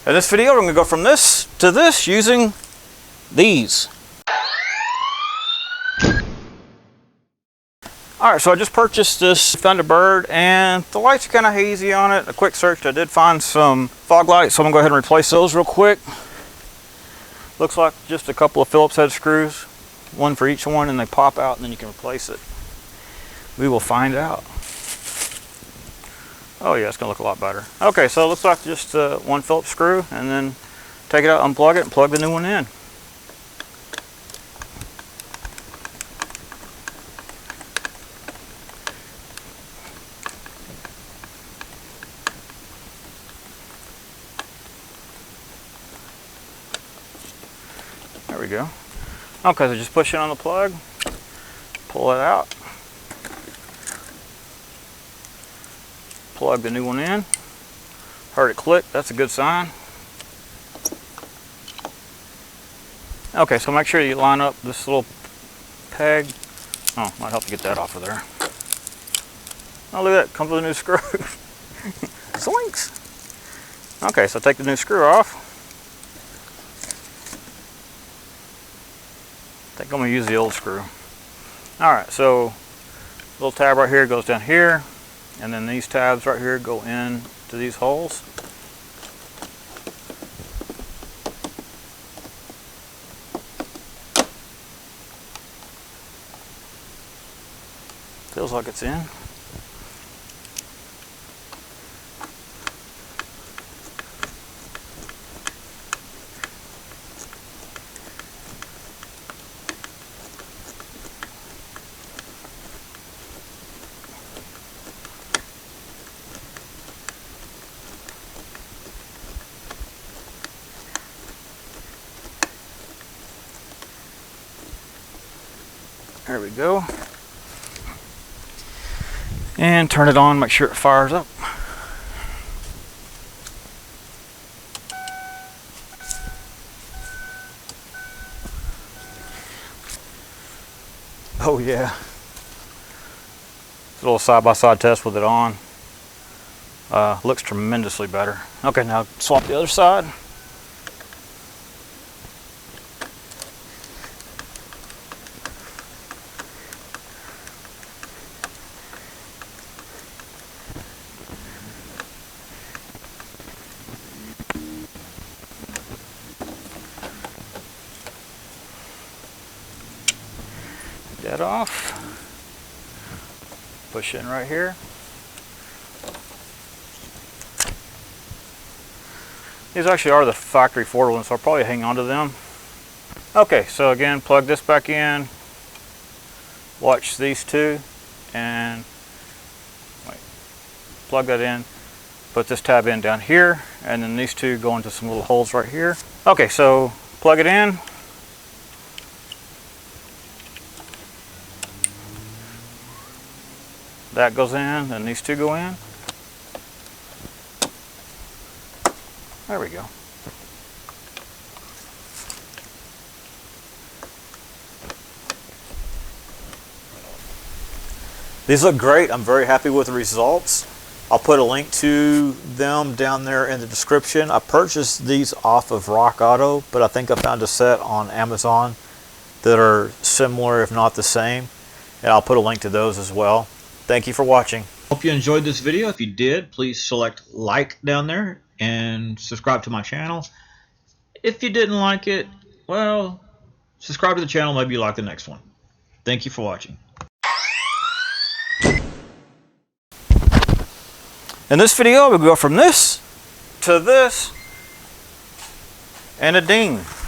In this video, we're going to go from this to this using these. Alright, so I just purchased this Thunderbird and the lights are kind of hazy on it. A quick search, I did find some fog lights, so I'm going to go ahead and replace those real quick. Looks like just a couple of Phillips head screws, one for each one, and they pop out and then you can replace it. We will find out. Oh yeah, it's going to look a lot better. Okay, so it looks like just one Phillips screw, and then take it out, unplug it, and plug the new one in. There we go. Okay, so just push it on the plug, pull it out, plug the new one in. Heard it click, that's a good sign. Okay, so make sure you line up this little peg. Oh, might help to get that off of there. Oh, look at that, comes with a new screw. Zoinks! Okay, so take the new screw off. I think I'm going to use the old screw. Alright, so little tab right here goes down here, and then these tabs right here go in to these holes. Feels like it's in. There we go. And turn it on, make sure it fires up. Oh yeah. It's a little side-by-side test with it on. Looks tremendously better. Okay, now swap the other side. That off. Push in right here. These actually are the factory Ford ones, so I'll probably hang on to them. Okay, so again, plug this back in. Watch these two, and wait, plug that in. Put this tab in down here, and then these two go into some little holes right here. Okay, so plug it in. That goes in, and these two go in. There we go. These look great. I'm very happy with the results. I'll put a link to them down there in the description. I purchased these off of Rock Auto, but I think I found a set on Amazon that are similar, if not the same. And I'll put a link to those as well. Thank you for watching. Hope you enjoyed this video. If you did, please select like down there and subscribe to my channel. If you didn't like it, well, subscribe to the channel. Maybe you like the next one. Thank you for watching. In this video, we'll go from this to this and a ding.